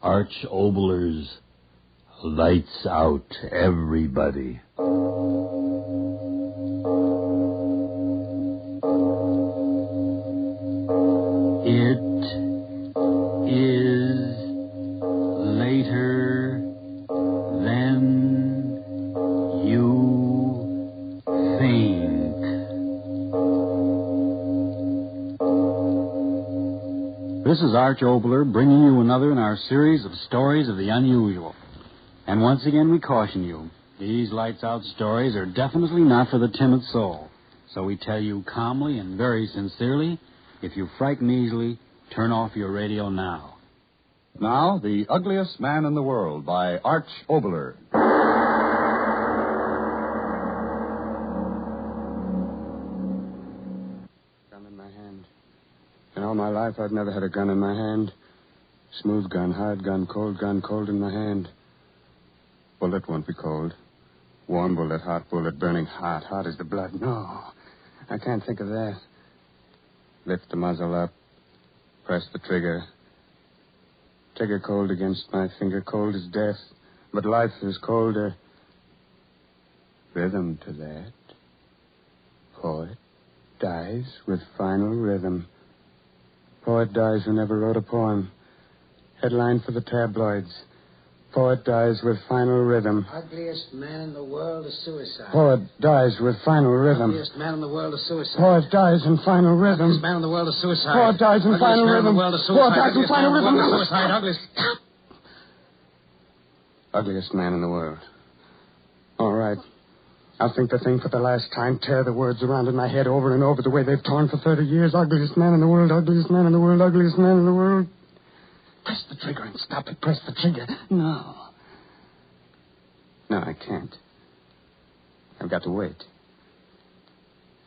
Arch Obler's Lights Out, Everybody. It is later than you think. This is Arch Obler bringing you another in our series of stories of the unusual. And once again we caution you, these lights out stories are definitely not for the timid soul. So we tell you calmly and very sincerely, if you frighten easily, turn off your radio now. Now, The Ugliest Man in the World by Arch Obler. Gun in my hand. In all my life, I've never had a gun in my hand. Smooth gun, hard gun, cold in my hand. Bullet won't be cold. Warm bullet, hot bullet, burning hot. Hot as the blood. No, I can't think of that. Lift the muzzle up. Press the trigger. Trigger cold against my finger, cold as death. But life is colder. Rhythm to that. Poet dies with final rhythm. Poet dies who never wrote a poem. Headline for the tabloids. Poet dies with final rhythm. Ugliest man in the world is suicide. Poet dies with final rhythm. Ugliest man in the world is suicide. Poet dies in final rhythm. Ugliest man in the world is suicide. Poet dies in final rhythm. Poet dies in final rhythm. Suicide. Ugliest man in the world. All right. I'll think the thing for the last time. Tear the words around in my head over and over the way they've torn for 30 years. Ugliest man in the world. Ugliest man in the world. Ugliest man in the world. Press the trigger and stop it. Press the trigger. No, I can't. I've got to wait.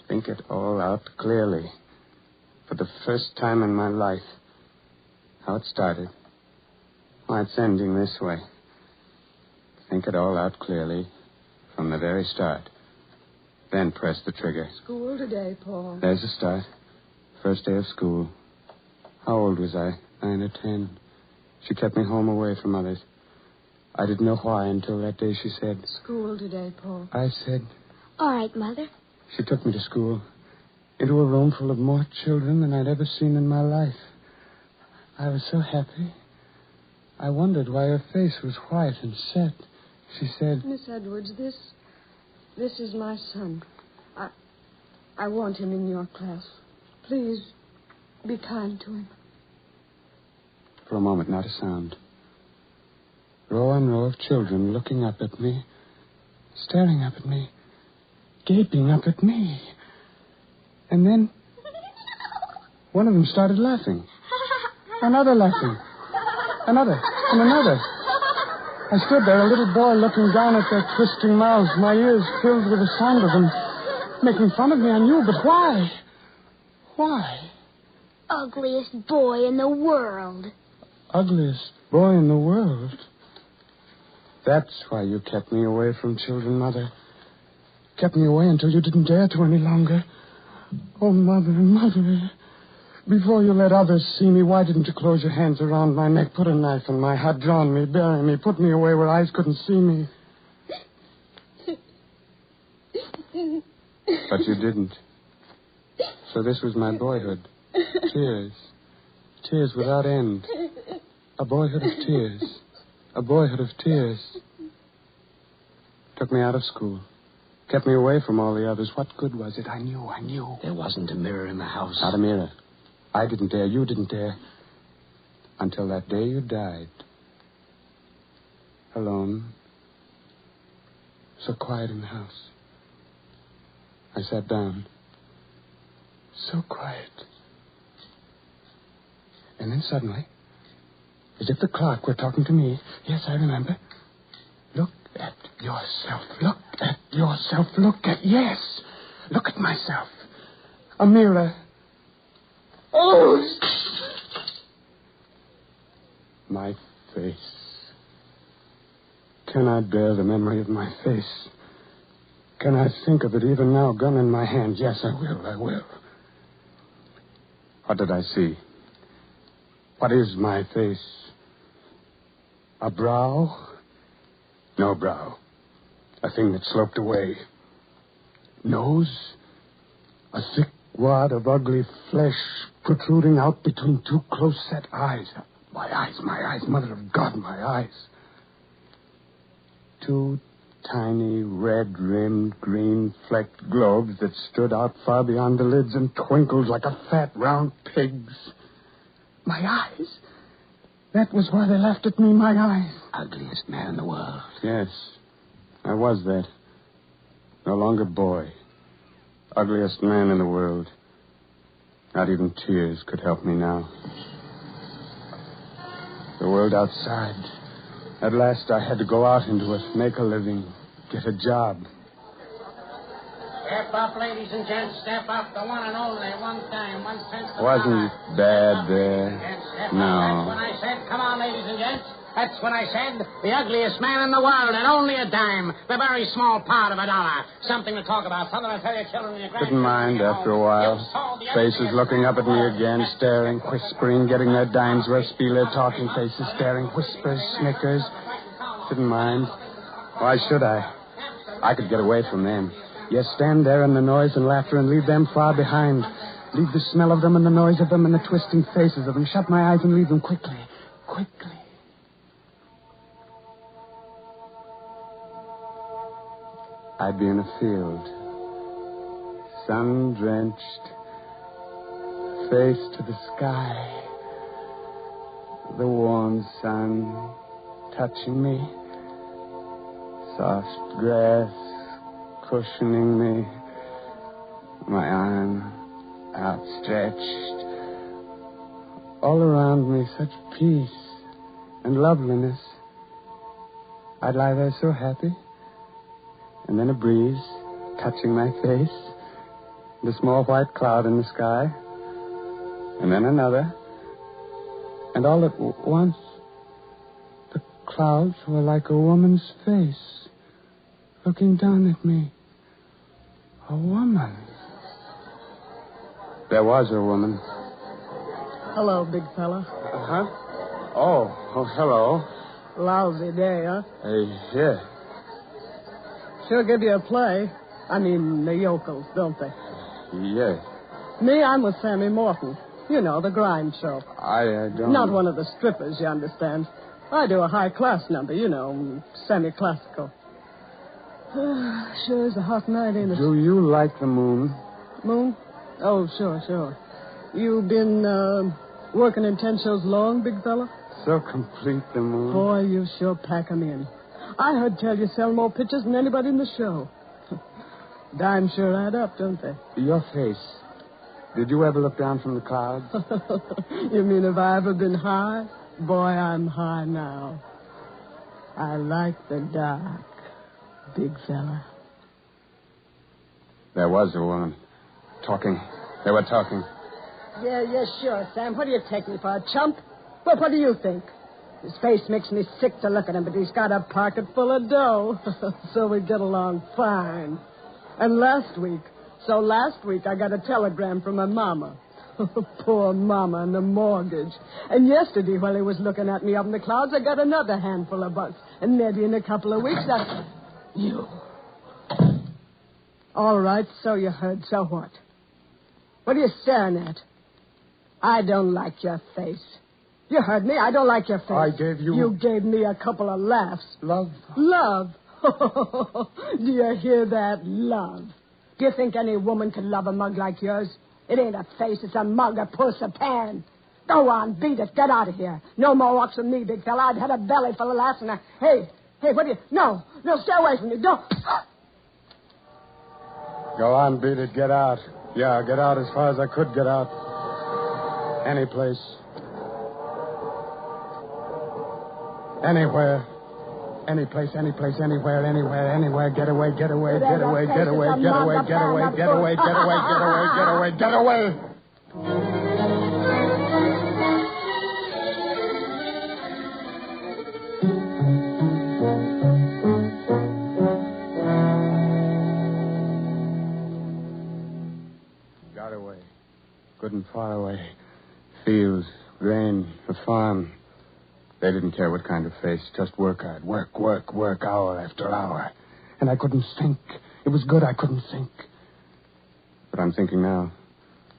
Think it all out clearly. For the first time in my life. How it started. Why it's ending this way. Think it all out clearly from the very start. Then press the trigger. School today, Paul. There's a start. First day of school. How old was I? 9 or 10. She kept me home away from others. I didn't know why until that day she said... School today, Paul. I said... All right, Mother. She took me to school. Into a room full of more children than I'd ever seen in my life. I was so happy. I wondered why her face was white and set. She said... Miss Edwards, this is my son. I want him in your class. Please, be kind to him. For a moment, not a sound. Row on row of children looking up at me, staring up at me, gaping up at me. And then one of them started laughing. Another laughing. Another and another. I stood there, a little boy looking down at their twisting mouths, my ears filled with the sound of them, making fun of me, I knew, but why? Why? Ugliest boy in the world. Ugliest boy in the world. That's why you kept me away from children, Mother. Kept me away until you didn't dare to any longer. Oh, Mother. Before you let others see me, why didn't you close your hands around my neck, put a knife in my heart, drown me, bury me, put me away where eyes couldn't see me? But you didn't. So this was my boyhood. Tears. Tears without end. A boyhood of tears. A boyhood of tears. Took me out of school. Kept me away from all the others. What good was it? I knew. There wasn't a mirror in the house. Not a mirror. I didn't dare. You didn't dare. Until that day you died. Alone. So quiet in the house. I sat down. So quiet. And then suddenly, as if the clock were talking to me, yes, I remember. Look at yourself. Look at yourself. Yes. Look at myself. A mirror. Oh! My face. Can I bear the memory of my face? Can I think of it even now, gun in my hand? Yes, I will. What did I see? What is my face? A brow? No brow. A thing that sloped away. Nose? A thick wad of ugly flesh protruding out between two close-set eyes. My eyes, Mother of God, my eyes. Two tiny, red-rimmed, green-flecked globes that stood out far beyond the lids and twinkled like a fat, round pig's. My eyes? That was why they laughed at me, my eyes. Ugliest man in the world. Yes, I was that. No longer boy. Ugliest man in the world. Not even tears could help me now. The world outside. At last I had to go out into it, make a living, get a job. Step up, ladies and gents. Step up. The one and only. One time. 1 cent. Wasn't bad there. No. That's when I said, come on, ladies and gents. That's when I said, the ugliest man in the world, and only a dime. The very small part of $1. Something to talk about. Something to tell your children and your grandchildren. Didn't mind after a while. Faces looking up at me again, staring, whispering, getting their dimes worth. Spieler talking, faces staring, whispers, snickers. Didn't mind. Why should I? I could get away from them. Yes, stand there in the noise and laughter and leave them far behind. Leave the smell of them and the noise of them and the twisting faces of them. Shut my eyes and leave them quickly. Quickly. I'd be in a field, sun-drenched, face to the sky, the warm sun touching me, soft grass cushioning me, my arm outstretched. All around me such peace and loveliness. I'd lie there so happy. And then a breeze touching my face, and a small white cloud in the sky, and then another. And all at once, the clouds were like a woman's face, looking down at me. A woman. There was a woman. Hello, big fella. Huh? Oh, hello. Lousy day, huh? Yeah. Sure give you a play. I mean, the yokels, don't they? Yeah. Me, I'm with Sammy Morton. You know, the grind show. I don't... Not one of the strippers, you understand. I do a high-class number, you know, semi-classical. Sure is a hot night, ain't it? Do you like the moon? Moon? Oh, sure. You been working in 10 shows long, big fella? So complete, the moon. Boy, you sure pack 'em in. I heard tell you sell more pictures than anybody in the show. Dimes sure add up, don't they? Your face. Did you ever look down from the clouds? You mean have I ever been high? Boy, I'm high now. I like the dark, big fella. There was a woman. Talking. They were talking. Yeah, sure, Sam. What do you take me for, a chump? Well, what do you think? His face makes me sick to look at him, but he's got a pocket full of dough. So we get along fine. And last week I got a telegram from my mama. Poor mama and the mortgage. And yesterday, while he was looking at me up in the clouds, I got another handful of bucks. And maybe in a couple of weeks, You. All right, so you heard. So what? What are you staring at? I don't like your face. You heard me. I don't like your face. I gave you... You gave me a couple of laughs. Love? Love? Do you hear that? Love. Do you think any woman could love a mug like yours? It ain't a face. It's a mug, a puss, a pan. Go on, beat it. Get out of here. No more walks with me, big fella. I've had a belly full of laughs and Hey, what do you... No, stay away from me. Don't... Go on, beat it. Get out. Yeah, get out as far as I could get out. Any place. Anywhere. Any place, anywhere. Get away. Get away. Got away. Good and far away. Fields, grain, a farm. They didn't care what kind of face, just work hard. Work, hour after hour. And I couldn't think. It was good I couldn't think. But I'm thinking now.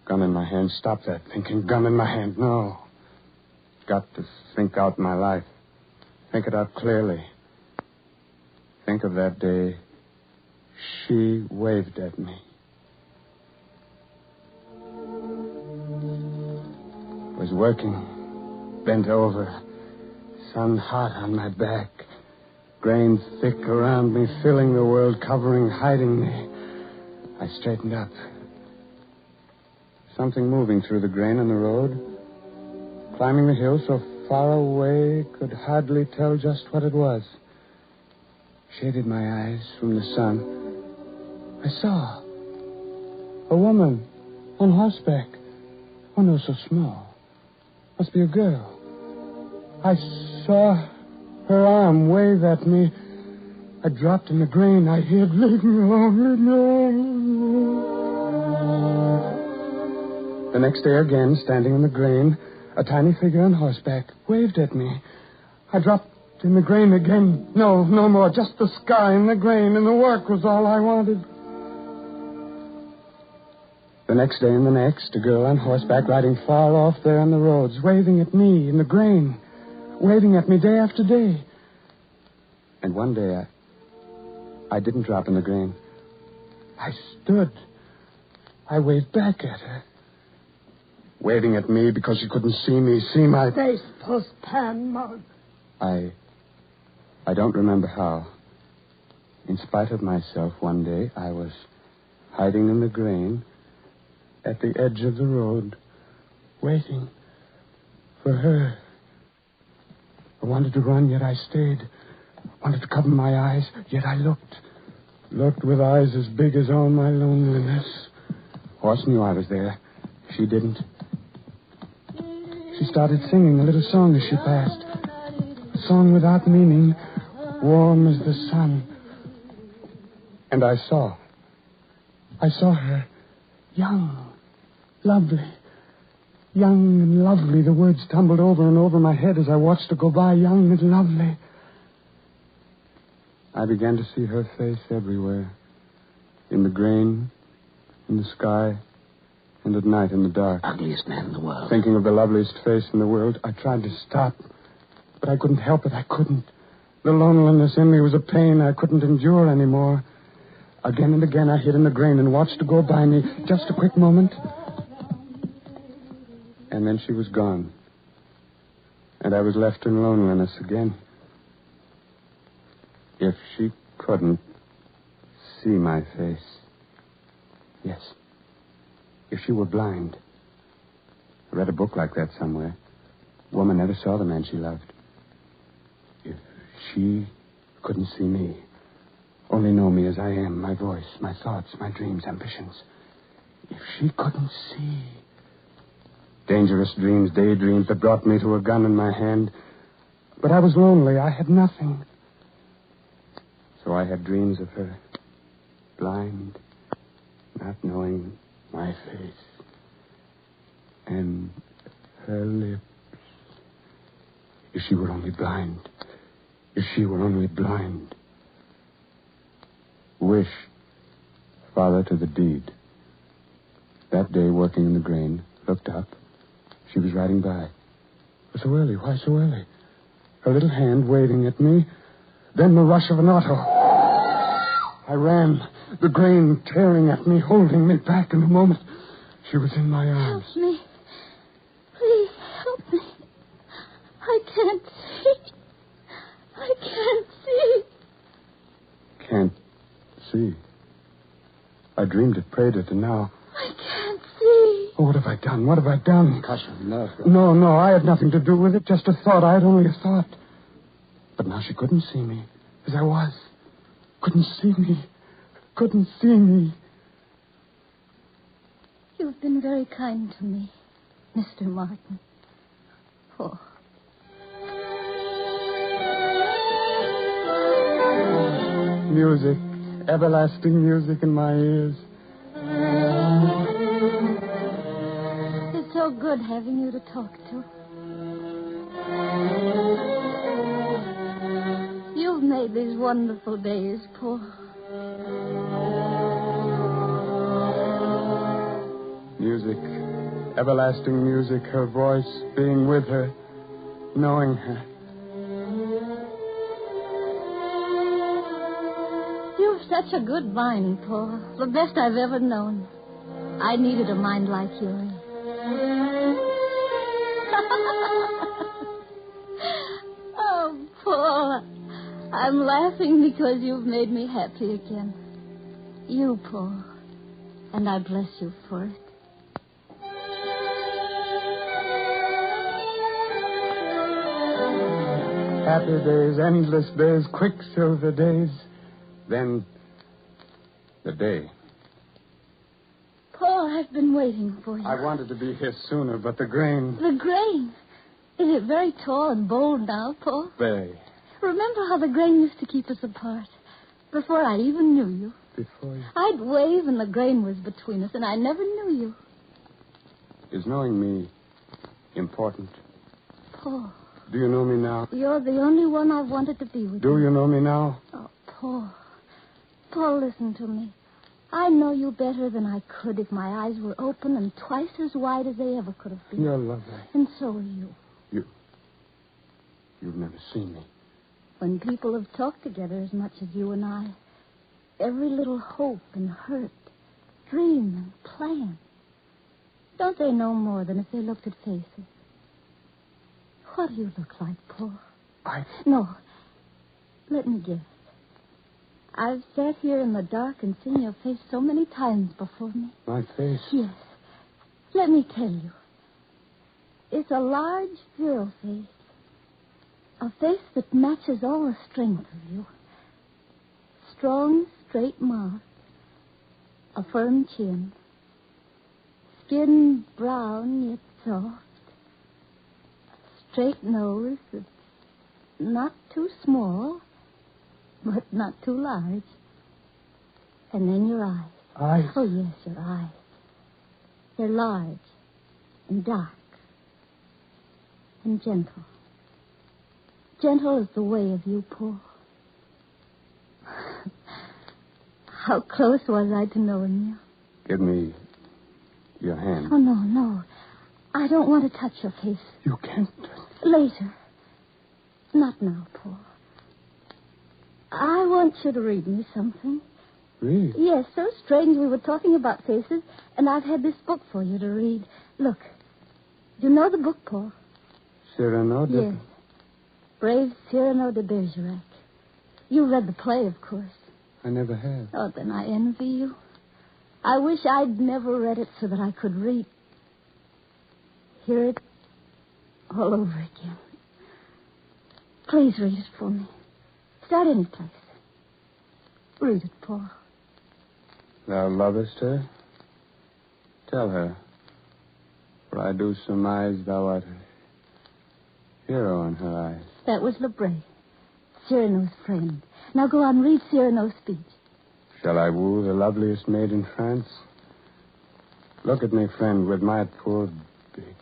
Gun in my hand. Stop that thinking. Gun in my hand. No. Got to think out my life. Think it out clearly. Think of that day she waved at me. Was working, bent over, sun hot on my back, grain thick around me, filling the world, covering, hiding me. I straightened up. Something moving through the grain on the road, climbing the hill so far away, could hardly tell just what it was. Shaded my eyes from the sun. I saw a woman on horseback. Oh, no, so small. Must be a girl. I saw her arm wave at me. I dropped in the grain. I hid. Leave me alone, leave me alone. The next day again, standing in the grain, a tiny figure on horseback waved at me. I dropped in the grain again. No more. Just the sky and the grain and the work was all I wanted. The next day and the next, a girl on horseback riding far off there on the roads, waving at me in the grain, waving at me day after day. And one day I didn't drop in the grain. I stood. I waved back at her. Waving at me because she couldn't see me, see my face, postpan mug. I don't remember how. In spite of myself, one day I was hiding in the grain at the edge of the road, waiting for her. I wanted to run, yet I stayed. Wanted to cover my eyes, yet I looked. Looked with eyes as big as all my loneliness. Horse knew I was there. She didn't. She started singing a little song as she passed. A song without meaning, warm as the sun. And I saw her, young, lovely. Young and lovely. The words tumbled over and over my head as I watched her go by, young and lovely. I began to see her face everywhere. In the grain, in the sky, and at night in the dark. Ugliest man in the world. Thinking of the loveliest face in the world, I tried to stop. But I couldn't help it. I couldn't. The loneliness in me was a pain I couldn't endure anymore. Again and again I hid in the grain and watched her go by me. Just a quick moment. And then she was gone. And I was left in loneliness again. If she couldn't see my face. Yes. If she were blind. I read a book like that somewhere. A woman never saw the man she loved. If she couldn't see me, only know me as I am, my voice, my thoughts, my dreams, ambitions. If she couldn't see. Dangerous dreams, daydreams that brought me to a gun in my hand. But I was lonely. I had nothing. So I had dreams of her, blind, not knowing my face, and her lips. If she were only blind. If she were only blind. Wish, father to the deed. That day, working in the grain, looked up. She was riding by. So early? Why so early? Her little hand waving at me. Then the rush of an auto. I ran, the grain tearing at me, holding me back in a moment. She was in my arms. Help me. Please help me. I can't see. I can't see. Can't see. I dreamed it, prayed it, and now... I can't see. Oh, what have I done? What have I done? Concussion, nerve. No, I had nothing to do with it. Just a thought. I had only a thought. But now she couldn't see me as I was. Couldn't see me. Couldn't see me. You've been very kind to me, Mr. Martin. Oh. Music. Everlasting music in my ears. It's so good having you to talk to. made these wonderful days, Paul. Music, everlasting music, her voice being with her, knowing her. You've such a good mind, Paul. The best I've ever known. I needed a mind like yours. Oh, Paul, I'm laughing because you've made me happy again. You, Paul. And I bless you for it. Happy days, endless days, quicksilver days. Then, the day. Paul, I've been waiting for you. I wanted to be here sooner, but the grain... The grain. Is it very tall and bold now, Paul? Very. Remember how the grain used to keep us apart? Before I even knew you. Before you... I'd wave and the grain was between us, and I never knew you. Is knowing me important? Paul. Do you know me now? You're the only one I've wanted to be with. Do you know me now? Oh, Paul. Paul, listen to me. I know you better than I could if my eyes were open and twice as wide as they ever could have been. You're lovely. And so are you. You've never seen me. When people have talked together as much as you and I, every little hope and hurt, dream and plan, don't they know more than if they looked at faces? What do you look like, Paul? No. Let me guess. I've sat here in the dark and seen your face so many times before me. My face? Yes. Let me tell you. It's a large girl face. A face that matches all the strength of you. Strong, straight mouth. A firm chin. Skin brown yet soft. Straight nose that's not too small, but not too large. And then your eyes. Eyes? Oh, yes, your eyes. They're large and dark and gentle. Gentle as the way of you, Paul. How close was I to knowing you? Give me your hand. Oh, no. I don't want to touch your face. You can't. Later. Not now, Paul. I want you to read me something. Read? Yes, so strange we were talking about faces, and I've had this book for you to read. Look. You know the book, Paul? Cyrano de... Yes. Brave Cyrano de Bergerac. You read the play, of course. I never have. Oh, then I envy you. I wish I'd never read it so that I could hear it all over again. Please read it for me. Start any place. Read it, Paul. Thou lovest her? Tell her. For I do surmise thou art a hero in her eyes. That was Lebray, Cyrano's friend. Now go on, read Cyrano's speech. Shall I woo the loveliest maid in France? Look at me, friend, with my poor big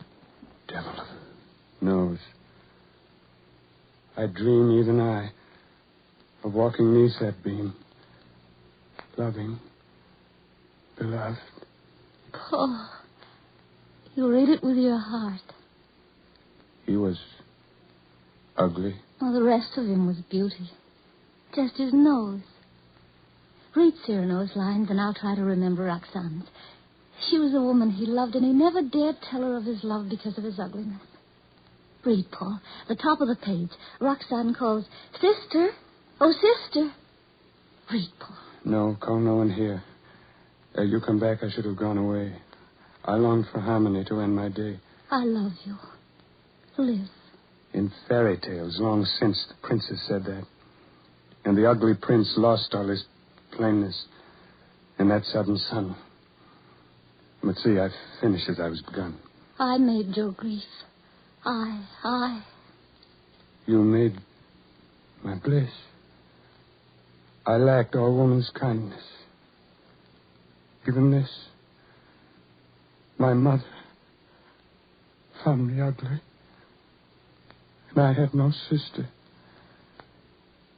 devil of a nose. I dream, even I, of walking neath that beam. Loving, beloved. Paul, you read it with your heart. He was ugly. Well, the rest of him was beauty. Just his nose. Read Cyrano's lines, and I'll try to remember Roxane's. She was a woman he loved, and he never dared tell her of his love because of his ugliness. Read, Paul. The top of the page. Roxane calls, Sister. Oh, sister. Read, Paul. No, call no one here. Ere you come back, I should have gone away. I longed for harmony to end my day. I love you. Live. In fairy tales, long since, the princess said that. And the ugly prince lost all his plainness in that sudden sun. But see, I finished as I was begun. I made your grief. I. You made my bliss. I lacked all woman's kindness. Even this. My mother found me ugly. And I had no sister.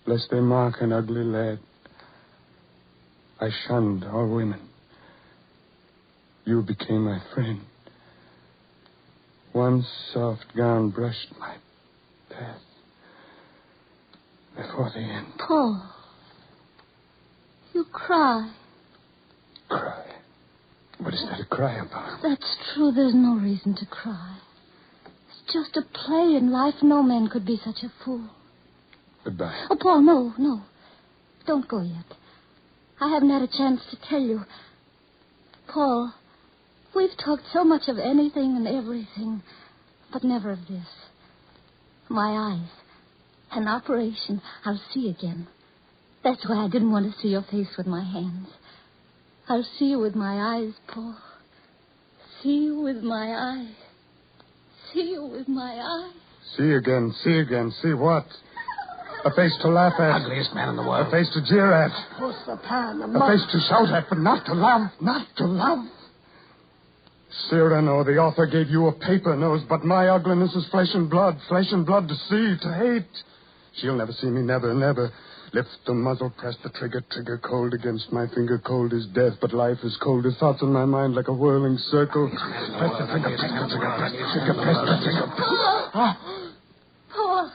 lest they mark an ugly lad. I shunned all women. You became my friend. One soft gown brushed my path before the end. Paul, you cry. Cry? What is there to cry about? That's true. There's no reason to cry. It's just a play in life. No man could be such a fool. Goodbye. Oh, Paul, no. Don't go yet. I haven't had a chance to tell you. Paul, we've talked so much of anything and everything, but never of this. My eyes. An operation. I'll see again. That's why I didn't want to see your face with my hands. I'll see you with my eyes, Paul. See you with my eyes. See you with my eyes. See again. See what? A face to laugh at. Ugliest man in the world. A face to jeer at. What's the pan? A face to shout at, but not to love. Not to love. Cyrano, the author, gave you a paper nose, but my ugliness is flesh and blood to see, to hate. She'll never see me, never. Lift the muzzle, press the trigger cold against my finger, cold as death, but life is cold as thoughts in my mind like a whirling circle. Press the trigger, press the trigger. Paul.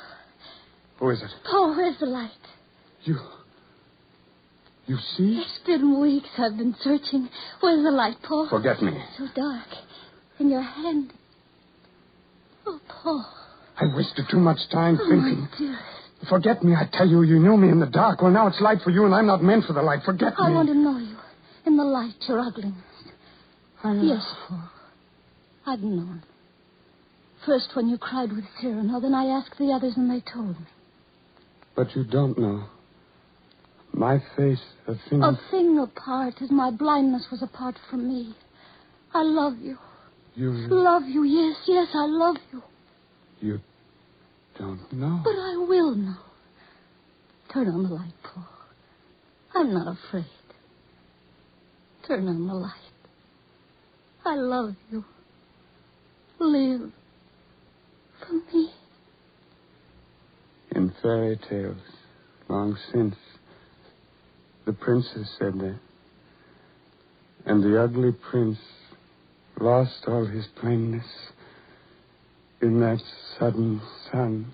Who is it? Paul, where's the light? You see? It's been weeks I've been searching. Where's the light, Paul? Forget me. So dark. In your hand. Oh, Paul. I wasted too much time thinking. My dear. Forget me, I tell you. You knew me in the dark. Well, now it's light for you, and I'm not meant for the light. Forget me. I want to know you. In the light, your ugliness. Yes, Paul. I've known. First when you cried with Cyrano, then I asked the others and they told me. But you don't know. My face, a thing... A thing apart as my blindness was apart from me. I love you. You... Love you, yes, I love you. You don't know. But I will know. Turn on the light, Paul. I'm not afraid. Turn on the light. I love you. Live for me. In fairy tales, long since, the princess said that. And the ugly prince lost all his plainness in that sudden sun.